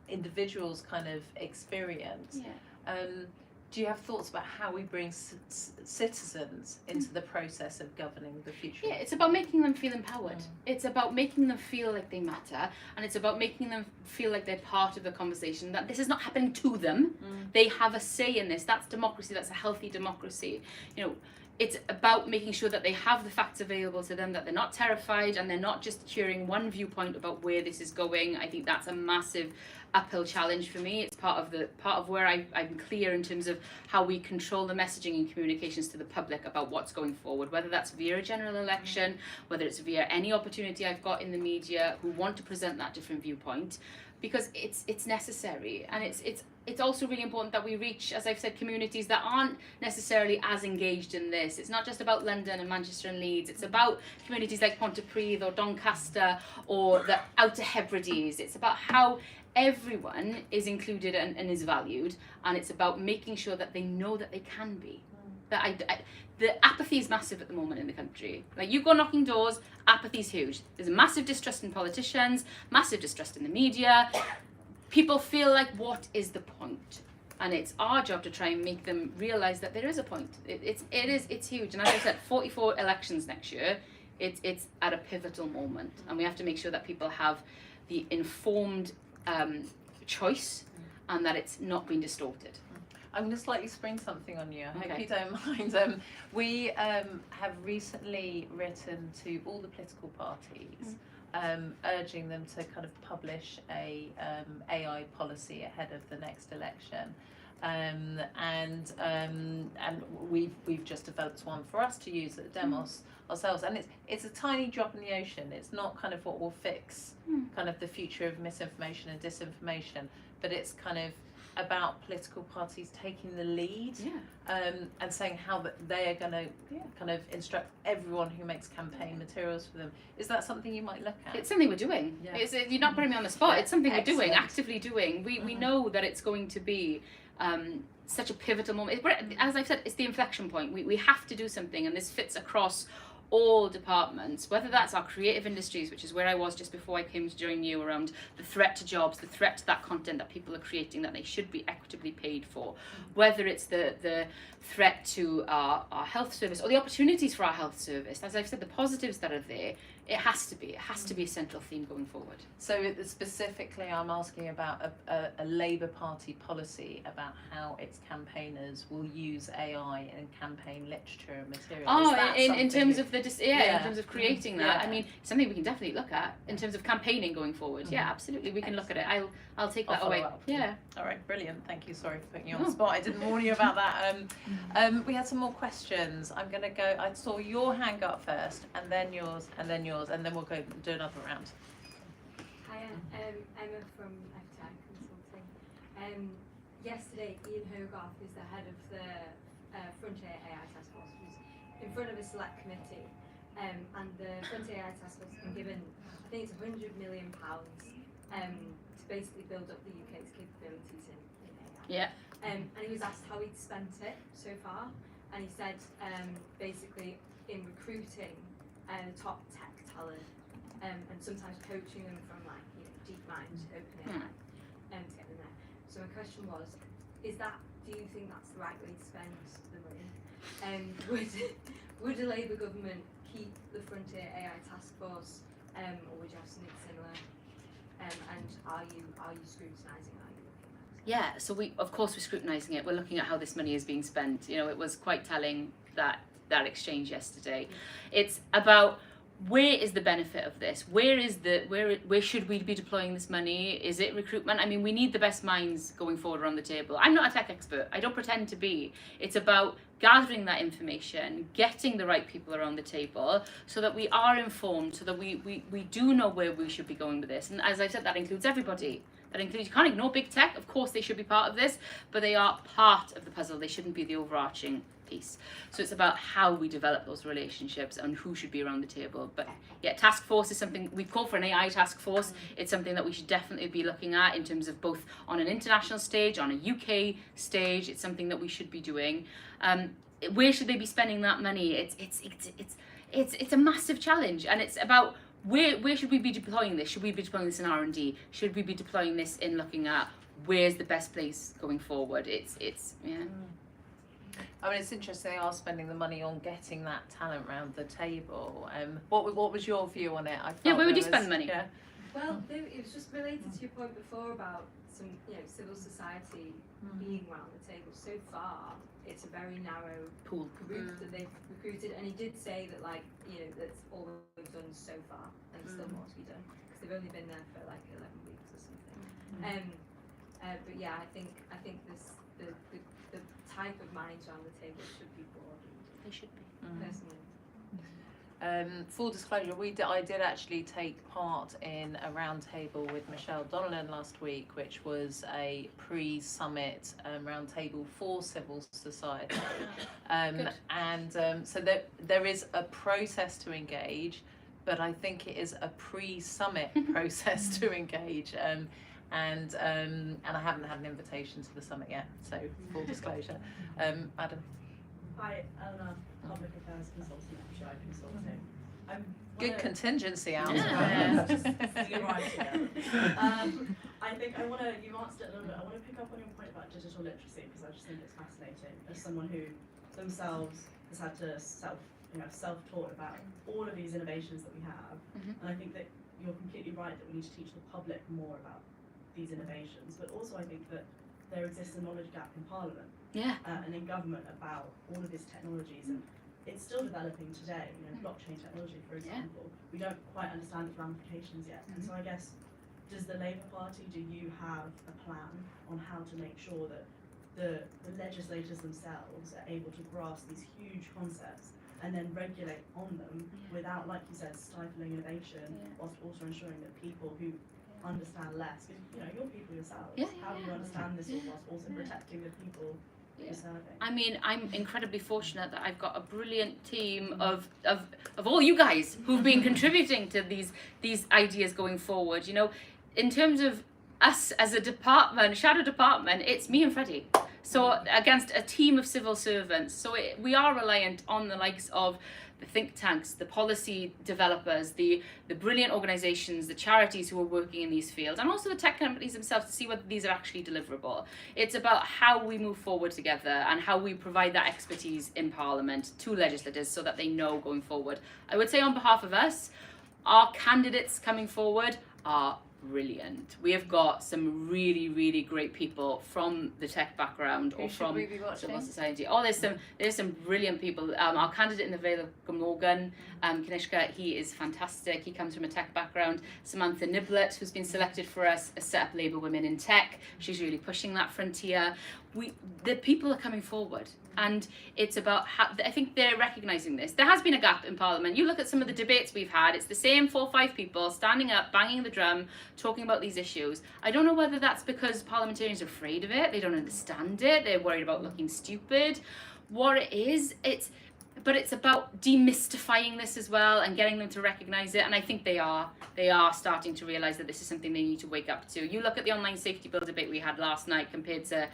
A: individuals' kind of experience. Do you have thoughts about how we bring citizens into the process of governing the future?
B: Yeah, it's about making them feel empowered. It's about making them feel like they matter, and it's about making them feel like they're part of the conversation, that this is not happening to them. They have a say in this. That's democracy. That's a healthy democracy. You know, it's about making sure that they have the facts available to them, that they're not terrified and they're not just hearing one viewpoint about where this is going. I think that's a massive uphill challenge for me. It's part of where I'm clear in terms of how we control the messaging and communications to the public about what's going forward, whether that's via a general election, whether it's via any opportunity I've got in the media who want to present that different viewpoint, because it's necessary. And it's also really important that we reach, as I've said, communities that aren't necessarily as engaged in this. It's not just about London and Manchester and Leeds. It's about communities like Pontypridd or Doncaster or the Outer Hebrides. It's about how everyone is included and is valued, and it's about making sure that they know that they can be. The apathy is massive at the moment in the country. Like, you go knocking doors, apathy's huge. There's a massive distrust in politicians, massive distrust in the media. People feel like, what is the point? And it's our job to try and make them realise that there is a point. It's huge. And as I said, 44 elections next year. It's at a pivotal moment, and we have to make sure that people have the informed choice, and that it's not being distorted.
A: I'm going to slightly spring something on you. I hope you don't mind. We have recently written to all the political parties, urging them to kind of publish a AI policy ahead of the next election. And we've just developed one for us to use at Demos ourselves, and it's a tiny drop in the ocean. It's not kind of what will fix kind of the future of misinformation and disinformation, but it's kind of about political parties taking the lead, and saying how that they are going to kind of instruct everyone who makes campaign materials for them. Is that something you might look at?
B: It's something we're doing. You're not putting me on the spot. It's something we're doing, actively doing. We know that it's going to be such a pivotal moment. As I've said, it's the inflection point. We have to do something, and this fits across all departments, whether that's our creative industries, which is where I was just before I came to join you, around the threat to jobs, the threat to that content that people are creating that they should be equitably paid for, whether it's the threat to our health service or the opportunities for our health service. As I've said, the positives that are there, it has to be a central theme going forward.
A: So specifically, I'm asking about a Labour Party policy about how its campaigners will use AI in campaign literature and material.
B: Oh, in terms of in
A: Yeah.
B: terms of creating that.
A: Yeah.
B: I mean, something we can definitely look at in terms of campaigning going forward. Yeah, absolutely, we can look at it. I'll take that away. Yeah.
A: All right, brilliant. Thank you. Sorry for putting you on the spot. I didn't warn you about that. We had some more questions. I'm going to go. I saw your hand go up first, and then yours, and then yours, and then we'll go do another round.
F: Hi, Emma from FTI Consulting. Yesterday, Ian Hogarth, who's the head of the Frontier AI Task Force, was in front of a select committee, and the Frontier AI Task Force has been given, I think it's £100 million, to basically build up the UK's capabilities in AI.
B: Yeah.
F: And he was asked how he'd spent it so far, and he said basically in recruiting top tech talent, and sometimes coaching them from like DeepMind to OpenAI, to get them there. So my question was, do you think that's the right way to spend the money? Would a Labour government keep the Frontier AI Task Force, or would you have something similar? And are you scrutinising? Are you looking at?
B: Yeah, so of course we're scrutinising it. We're looking at how this money is being spent. It was quite telling that exchange yesterday. It's about where is the benefit of this? Where should we be deploying this money? Is it recruitment? I mean, we need the best minds going forward around the table. I'm not a tech expert. I don't pretend to be. It's about gathering that information, getting the right people around the table so that we are informed, so that we do know where we should be going with this. And as I said, that includes everybody. That includes, you can't ignore big tech. Of course, they should be part of this, but they are part of the puzzle. They shouldn't be the overarching piece. So it's about how we develop those relationships and who should be around the table. But yeah, task force is something we've called for, an AI task force. It's something that we should definitely be looking at in terms of both on an international stage, on a UK stage. It's something that we should be doing. Where should they be spending that money? It's a massive challenge, and it's about where should we be deploying this? Should we be deploying this in R&D? Should we be deploying this in looking at where's the best place going forward? It's yeah.
A: I mean, it's interesting they are spending the money on getting that talent round the table. What was your view on it?
B: Where would you spend money?
A: Yeah.
F: Well, it was just related to your point before about some, civil society being round the table. So far, it's a very narrow
B: Pool.
F: group that they've recruited, and he did say that, that's all they've done so far, and there's still more to be done because they've only been there for like 11 weeks or something. But yeah, I think the type of minds around the table should be broadened.
B: They should be.
F: Personally.
A: Full disclosure, I did actually take part in a roundtable with Michelle Donnellan last week, which was a pre-summit roundtable for civil society. So there is a process to engage, but I think it is a pre-summit process to engage. And I haven't had an invitation to the summit yet, so full disclosure. Adam.
G: Hi, Eleanor, Public Affairs Consultant at FTI Consulting.
A: Good contingency out.
G: Yeah. Just right together. I think you've answered it a little bit. I want to pick up on your point about digital literacy because I just think it's fascinating. As someone who themselves has had to self-taught about all of these innovations that we have, and I think that you're completely right that we need to teach the public more about these innovations, but also I think that there exists a knowledge gap in Parliament and in government about all of these technologies, and it's still developing today. Blockchain technology, for example, we don't quite understand its ramifications yet. And so I guess, does the Labour Party, do you have a plan on how to make sure that the legislators themselves are able to grasp these huge concepts and then regulate on them without, like you said, stifling innovation, whilst also ensuring that people who understand less, because you're people yourselves, how do you understand this all whilst also protecting the people you're serving?
B: I mean, I'm incredibly fortunate that I've got a brilliant team of all you guys who've been contributing to these ideas going forward. In terms of us as a department, shadow department, it's me and Freddie. So against a team of civil servants. So we are reliant on the likes of the think tanks, the policy developers, the brilliant organisations, the charities who are working in these fields, and also the tech companies themselves to see whether these are actually deliverable. It's about how we move forward together and how we provide that expertise in Parliament to legislators so that they know going forward. I would say on behalf of us, Our candidates coming forward are brilliant. We have got some really, really great people from the tech background or from civil society. Oh, there's some brilliant people. Our candidate in the Vale of Glamorgan, Kanishka, he is fantastic. He comes from a tech background. Samantha Niblett, who's been selected for us, has set up Labour Women in Tech. She's really pushing that frontier. The people are coming forward. And it's about how, I think they're recognising this. There has been a gap in Parliament. You look at some of the debates we've had, it's the same 4 or 5 people standing up, banging the drum, talking about these issues. I don't know whether that's because parliamentarians are afraid of it, they don't understand it, they're worried about looking stupid. What it is, but it's about demystifying this as well and getting them to recognise it, and I think they are starting to realise that this is something they need to wake up to. You look at the online safety bill debate we had last night compared to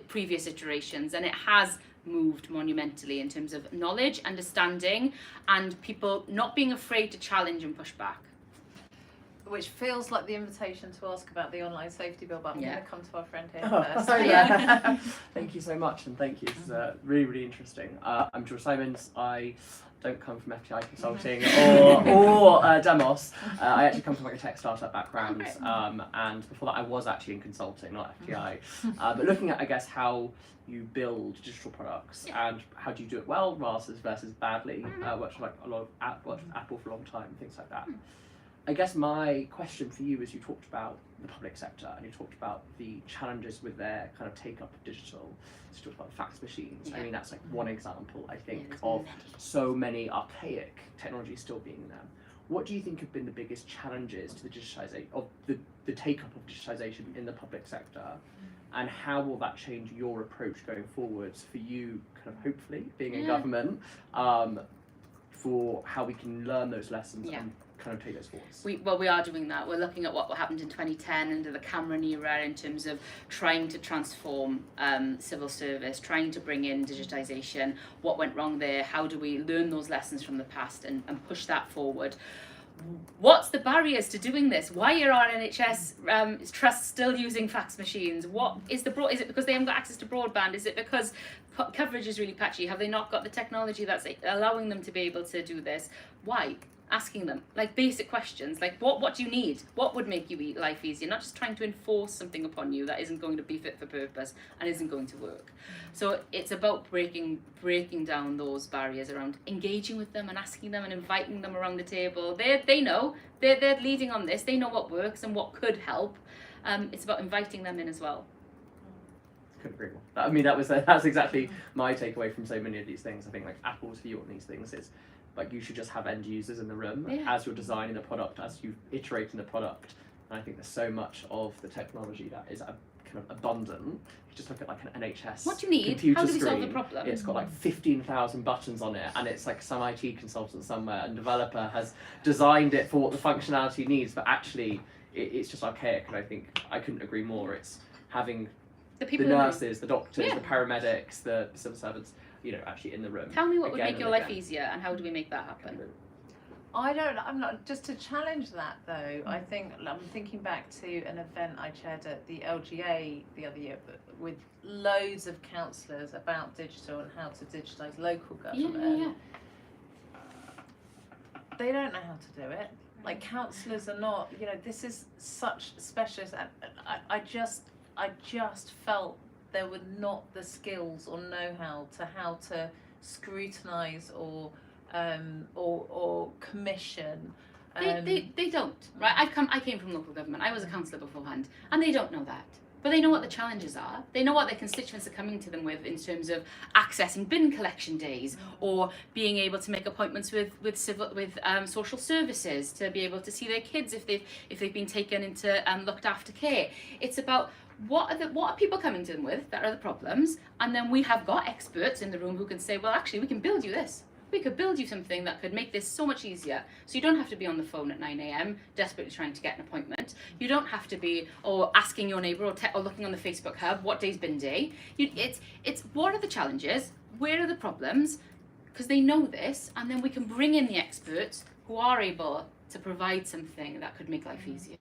B: previous iterations, and it has moved monumentally in terms of knowledge, understanding, and people not being afraid to challenge and push back.
A: Which feels like the invitation to ask about the online safety bill, but I'm going to come to our friend here first.
H: Yeah. Thank you so much, and thank you. This is really, really interesting. I'm George Simons. I don't come from FTI Consulting or Demos. I actually come from like a tech startup background, and before that I was actually in consulting, not FTI. But looking at, I guess, how you build digital products and how do you do it well versus badly. Worked with Apple for a long time, things like that. I guess my question for you is, you talked about the public sector and you talked about the challenges with their kind of take up of digital. So you talked about fax machines. I mean, that's like one example, I think, of so many archaic technologies still being there. What do you think have been the biggest challenges to the digitization of the take up of digitization in the public sector? And how will that change your approach going forwards for you, kind of hopefully being in government, for how we can learn those lessons and kind of take those forwards?
B: We are doing that. We're looking at what happened in 2010 under the Cameron era in terms of trying to transform civil service, trying to bring in digitisation, what went wrong there, how do we learn those lessons from the past and push that forward. What's the barriers to doing this? Why are our NHS trusts still using fax machines? What is is it because they haven't got access to broadband? Is it because coverage is really patchy? Have they not got the technology that's allowing them to be able to do this? Why? Asking them like basic questions, like what do you need? What would make you life easier? Not just trying to enforce something upon you that isn't going to be fit for purpose and isn't going to work. So it's about breaking down those barriers around engaging with them and asking them and inviting them around the table. They know they're leading on this. They know what works and what could help. It's about inviting them in as well.
H: Couldn't agree more. I mean, that's exactly my takeaway from so many of these things. I think like Apple's view on these things is, like, you should just have end users in the room as you're designing the product, as you iterate in the product. And I think there's so much of the technology that is kind of abundant. You just look at like an NHS
B: what do you need?
H: computer
B: How do we
H: screen.
B: solve the problem?
H: It's got like 15,000 buttons on it, and it's like some IT consultant somewhere and developer has designed it for what the functionality needs, but actually it's just archaic. And I think I couldn't agree more. It's having the nurses, the doctors, the paramedics, the civil servants, actually in the room.
B: Tell me what would make your life easier, and how do we make that happen?
A: I'm not, just to challenge that though, I think, I'm thinking back to an event I chaired at the LGA the other year with loads of councillors about digital and how to digitise local government. They don't know how to do it. Like, councillors are not, this is such specialist, and I just felt there were not the skills or know-how to how to scrutinise or commission.
B: They don't, right? I came from local government. I was a councillor beforehand, and they don't know that. But they know what the challenges are. They know what their constituents are coming to them with in terms of accessing bin collection days, or being able to make appointments with social services to be able to see their kids if they've been taken into looked after care. It's about what are people coming to them with that are the problems, and then we have got experts in the room who can say, well, actually, we can build you this. We could build you something that could make this so much easier. So you don't have to be on the phone at 9 a.m. desperately trying to get an appointment. You don't have to be asking your neighbour or looking on the Facebook hub, what day's bin day. It's what are the challenges? Where are the problems? Because they know this, and then we can bring in the experts who are able to provide something that could make life easier.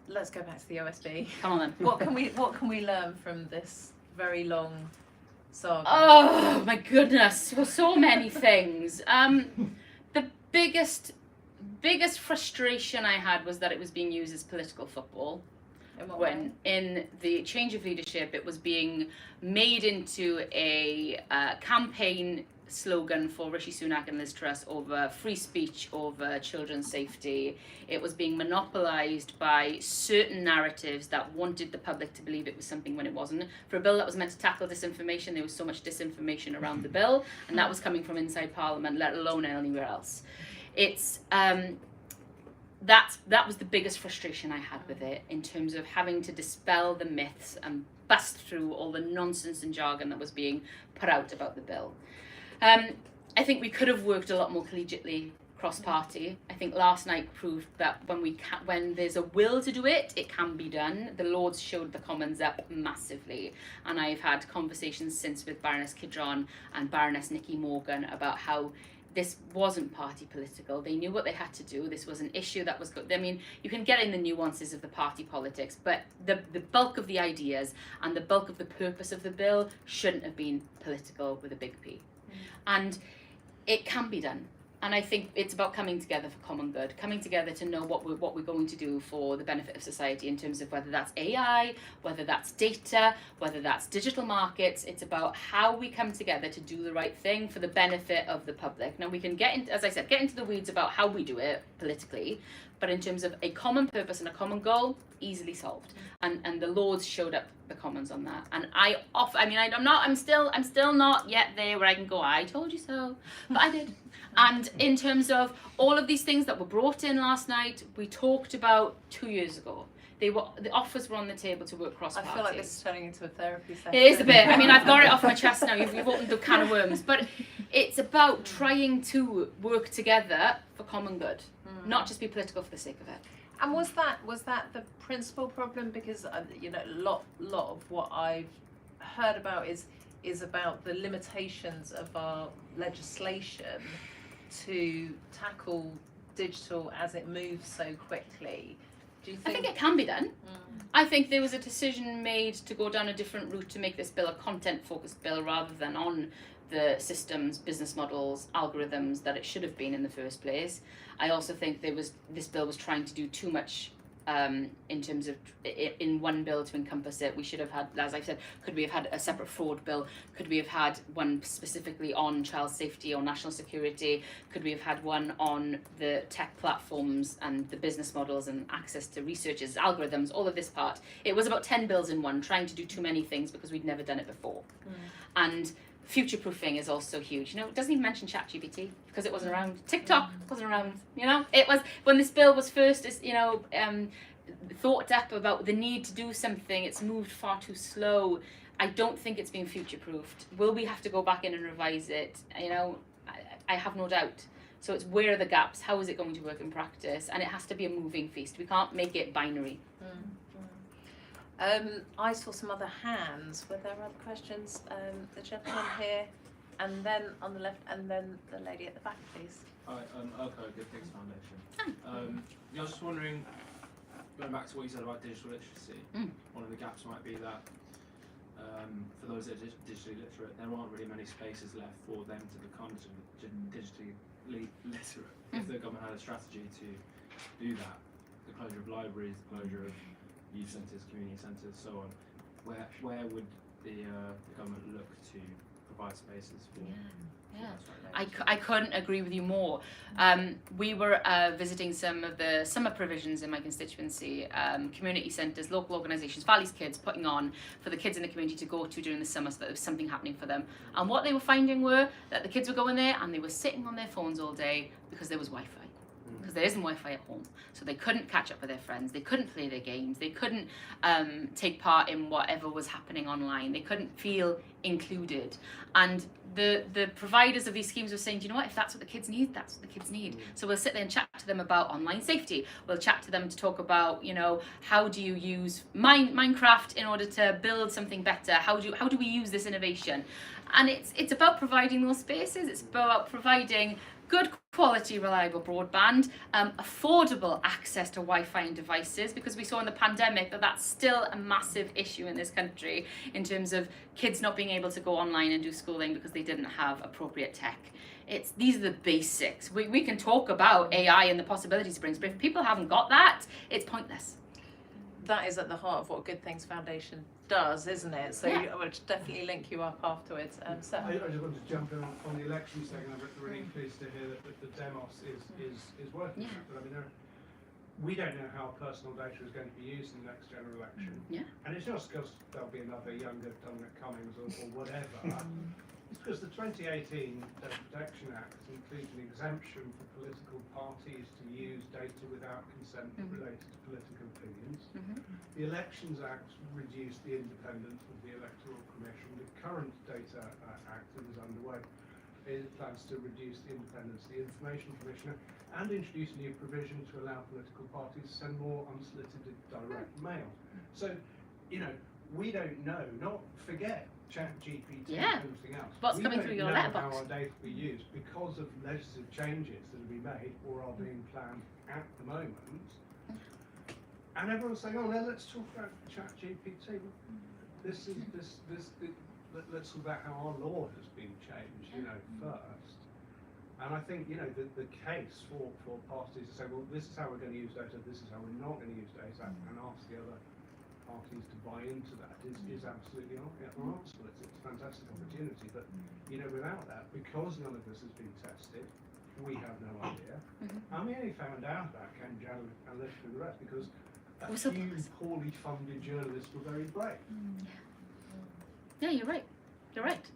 A: Let's go back to the OSB.
B: Come on then.
A: What can we learn from this very long saga?
B: Oh my goodness, so many things. The biggest biggest frustration I had was that it was being used as political football.
A: In what
B: When
A: way?
B: in the change of leadership, it was being made into a campaign slogan for Rishi Sunak and Liz Truss over free speech, over children's safety. It was being monopolised by certain narratives that wanted the public to believe it was something when it wasn't. For a bill that was meant to tackle disinformation, there was so much disinformation around the bill, and that was coming from inside Parliament, let alone anywhere else. It's that was the biggest frustration I had with it, in terms of having to dispel the myths and bust through all the nonsense and jargon that was being put out about the bill. I think we could have worked a lot more collegiately cross-party. I think last night proved that when there's a will to do it, it can be done. The Lords showed the Commons up massively, and I've had conversations since with Baroness Kidron and Baroness Nikki Morgan about how this wasn't party political. They knew what they had to do. This was an issue that was good. I mean, you can get in the nuances of the party politics, but the bulk of the ideas and the bulk of the purpose of the bill shouldn't have been political with a big P. And it can be done. And I think it's about coming together for common good, coming together to know what we're going to do for the benefit of society, in terms of whether that's AI, whether that's data, whether that's digital markets. It's about how we come together to do the right thing for the benefit of the public. Now, we can get into, as I said, get into the weeds about how we do it politically, but in terms of a common purpose and a common goal, easily solved. And the Lords showed up the Commons on that. And I'm still not yet there where I can go, I told you so, but I did. And in terms of all of these things that were brought in last night, we talked about 2 years ago. The offers were on the table to work cross-party.
A: I feel like this is turning into a therapy session.
B: It is a bit. I mean, I've got it off my chest now. You've opened the can of worms. But it's about trying to work together for common good, not just be political for the sake of it.
A: And was that the principal problem? Because a lot of what I've heard about is about the limitations of our legislation to tackle digital as it moves so quickly. Do you think?
B: I think it can be done. I think there was a decision made to go down a different route to make this bill a content-focused bill rather than on the systems, business models, algorithms that it should have been in the first place. I also think this bill was trying to do too much in terms of in one bill to encompass it. We should have had, as I said, could we have had a separate fraud bill? Could we have had one specifically on child safety or national security? Could we have had one on the tech platforms and the business models and access to researchers, algorithms, all of this part? It was about 10 bills in one, trying to do too many things because we'd never done it before. And future-proofing is also huge. It doesn't even mention ChatGPT because it wasn't around. TikTok wasn't around. It was when this bill was first, thought up about the need to do something. It's moved far too slow. I don't think it's been future-proofed. Will we have to go back in and revise it? I have no doubt. So it's, where are the gaps? How is it going to work in practice? And it has to be a moving feast. We can't make it binary.
A: I saw some other hands. Were there other questions? The gentleman here, and then on the left, and then the lady at the back, please.
I: Hi, Elko, Good Things Foundation. I was just wondering, going back to what you said about digital literacy, one of the gaps might be that for those that are digitally literate, there aren't really many spaces left for them to become digitally literate. If the government had a strategy to do that, the closure of libraries, the closure of youth centres, community centres, so on, where would the government look to provide spaces for?
B: I couldn't agree with you more. We were visiting some of the summer provisions in my constituency, community centres, local organisations, Valley's Kids putting on for the kids in the community to go to during the summer so that there was something happening for them. And what they were finding were that the kids were going there and they were sitting on their phones all day because there was Wi-Fi. Because there isn't Wi-Fi at home, so they couldn't catch up with their friends, they couldn't play their games, they couldn't take part in whatever was happening online, they couldn't feel included. And the providers of these schemes were saying, do you know what, if that's what the kids need, that's what the kids need. So we'll sit there and chat to them about online safety, we'll chat to them to talk about, how do you use Minecraft in order to build something better, how do we use this innovation? And it's about providing those spaces, it's about providing good quality, reliable broadband, affordable access to Wi-Fi and devices, because we saw in the pandemic that that's still a massive issue in this country in terms of kids not being able to go online and do schooling because they didn't have appropriate tech These are the basics. We can talk about AI and the possibilities it brings, but if people haven't got that, it's pointless.
A: That is at the heart of what Good Things Foundation does, isn't it? So
B: Yeah.
A: I would definitely link you up afterwards. So
J: I just wanted to jump in on the election second. I'm really pleased to hear that the demos is working.
B: Yeah.
J: But I mean, we don't know how personal data is going to be used in the next general election.
B: Yeah.
J: And it's not because there'll be another younger Dominic Cummings or whatever. It's because the 2018 Data Protection Act includes an exemption for political parties to use data without consent related to political opinions. The Elections Act reduced the independence of the Electoral Commission. The current Data Act that is underway plans to reduce the independence of the Information Commissioner and introduce a new provision to allow political parties to send more unsolicited direct mail. So, we don't know, not forget ChatGPT and everything else.
B: What's
J: we
B: coming
J: don't
B: through your
J: know
B: letterbox?
J: how our data will be used because of legislative changes that will be made or are being planned at the moment. And everyone's saying, "Oh, now let's talk about ChatGPT." Let's talk about how our law has been changed, first. And I think, the case for parties to say, well, this is how we're going to use data, this is how we're not going to use data, and ask the other parties to buy into that is absolutely answerable. It's a fantastic opportunity, but without that, because none of this has been tested, we have no idea. And we only found out about Cambridge Analytica and the rest because a few poorly funded journalists were very brave.
B: Yeah, you're right. You're right.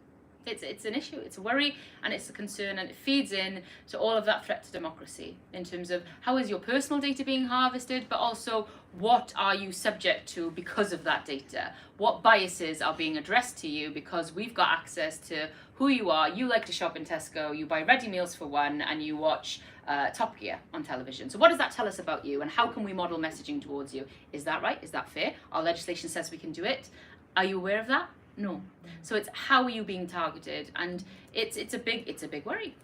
B: It's an issue, it's a worry, and it's a concern, and it feeds in to all of that threat to democracy in terms of how is your personal data being harvested, but also what are you subject to because of that data? What biases are being addressed to you because we've got access to who you are? You like to shop in Tesco, you buy ready meals for one, and you watch Top Gear on television. So what does that tell us about you, and how can we model messaging towards you? Is that right? Is that fair? Our legislation says we can do it. Are you aware of that? No. So it's how are you being targeted, and it's a big worry.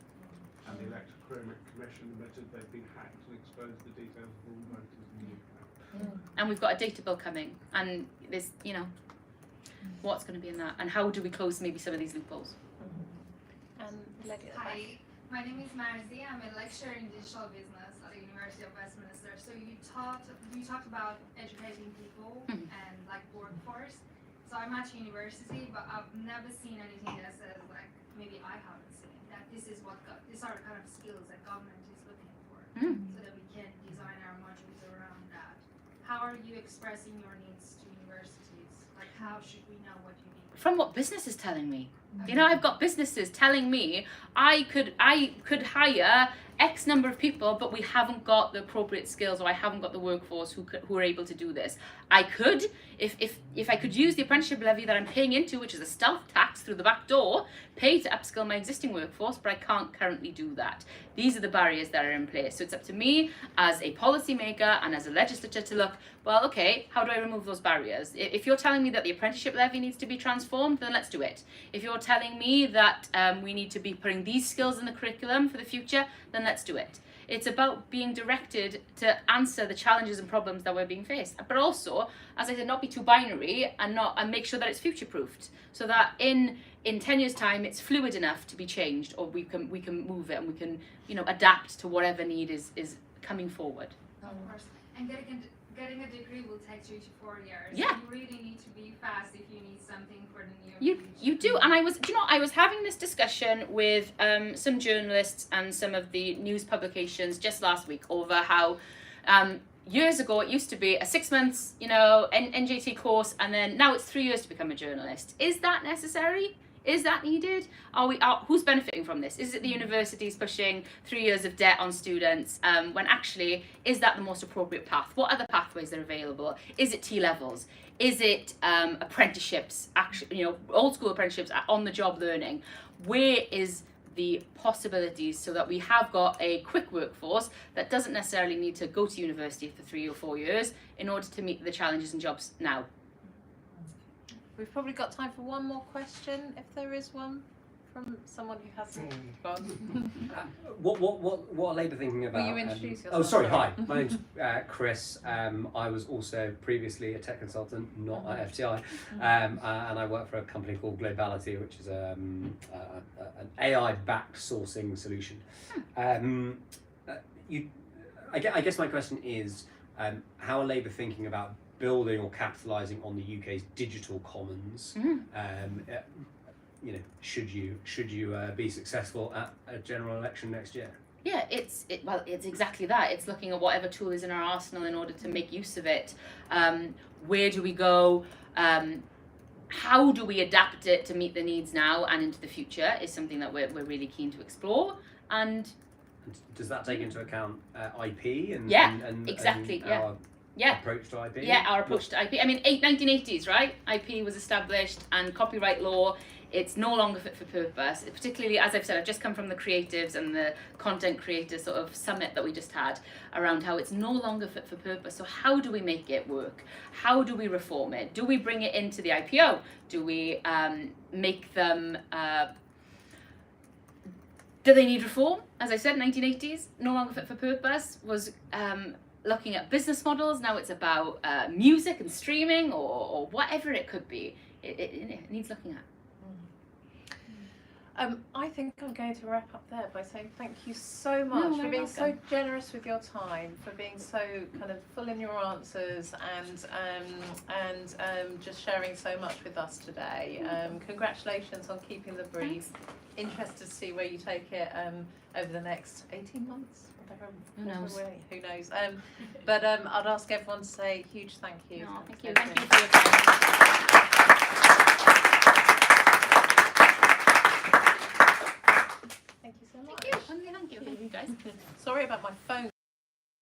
J: And the Electoral Commission admitted they've been hacked and exposed the details of all voters in the UK.
B: And we've got a data bill coming, and there's what's going to be in that, and how do we close maybe some of these loopholes?
K: Hi, my name is Marzi. I'm a lecturer in digital business at the University of Westminster. So you talked about educating people and like workforce. So I'm at university, but I've never seen anything that says maybe I haven't seen that these are the kind of skills that government is looking for, so that we can design our modules around that. How are you expressing your needs to universities? Like, how should we know what you need?
B: From what business is telling me. I've got businesses telling me I could hire X number of people, but we haven't got the appropriate skills, or I haven't got the workforce who are able to do this. I could, if I could use the apprenticeship levy that I'm paying into, which is a stealth tax through the back door, pay to upskill my existing workforce, but I can't currently do that. These are the barriers that are in place. So it's up to me as a policymaker and as a legislator to look, well, okay, how do I remove those barriers? If you're telling me that the apprenticeship levy needs to be transformed, then let's do it. If you're telling me that we need to be putting these skills in the curriculum for the future, then let's do it. It's about being directed to answer the challenges and problems that we're being faced, but also, as I said, not be too binary and make sure that it's future-proofed, so that in 10 years' time it's fluid enough to be changed, or we can move it and we can adapt to whatever need is coming forward.
K: Of course, and getting a degree will take 3 to 4 years.
B: Yeah.
K: You really need to be fast if you need something for the near future.
B: You do, and I was having this discussion with some journalists and some of the news publications just last week over how years ago it used to be a 6 months NJT course, and then now it's 3 years to become a journalist. Is that necessary? Is that needed? Who's benefiting from this? Is it the universities pushing 3 years of debt on students when actually, is that the most appropriate path? What other pathways are available? Is it T-levels? Is it apprenticeships, old school apprenticeships, on-the-job learning? Where is the possibilities so that we have got a quick workforce that doesn't necessarily need to go to university for 3 or 4 years in order to meet the challenges and jobs now?
A: We've probably got time for one more question, if there is one from someone who hasn't gone?
L: What are Labour thinking about?
A: Will you introduce yourself?
L: Oh, sorry. Hi, my name's Chris. I was also previously a tech consultant, not at FTI, and I work for a company called Globality, which is an AI-backed sourcing solution. I guess my question is, how are Labour thinking about building or capitalising on the UK's digital commons? Should you be successful at a general election next year?
B: Yeah, it's exactly that. It's looking at whatever tool is in our arsenal in order to make use of it. Where do we go? How do we adapt it to meet the needs now and into the future is something that we're really keen to explore. And
L: does that take into account IP and
B: exactly
L: our approach to IP?
B: Yeah, our approach to IP. I mean, 1980s, right? IP was established, and copyright law. It's no longer fit for purpose. Particularly, as I've said, I've just come from the creatives and the content creators sort of summit that we just had around how it's no longer fit for purpose. So how do we make it work? How do we reform it? Do we bring it into the IPO? Do we make them? Do they need reform? As I said, 1980s, no longer fit for purpose, was looking at business models. Now it's about music and streaming or whatever it could be. It needs looking at.
A: I think I'm going to wrap up there by saying thank you so much for being so generous with your time, for being so kind of full in your answers, and just sharing so much with us today. Congratulations on keeping the brief.
B: Thanks.
A: Interested to see where you take it over the next 18 months.
B: Who knows?
A: Who knows? But I'd ask everyone to say a huge thank you.
B: No, thank you. Thank you for your time.
A: Thank you so much.
B: Thank you, guys.
A: Sorry about my phone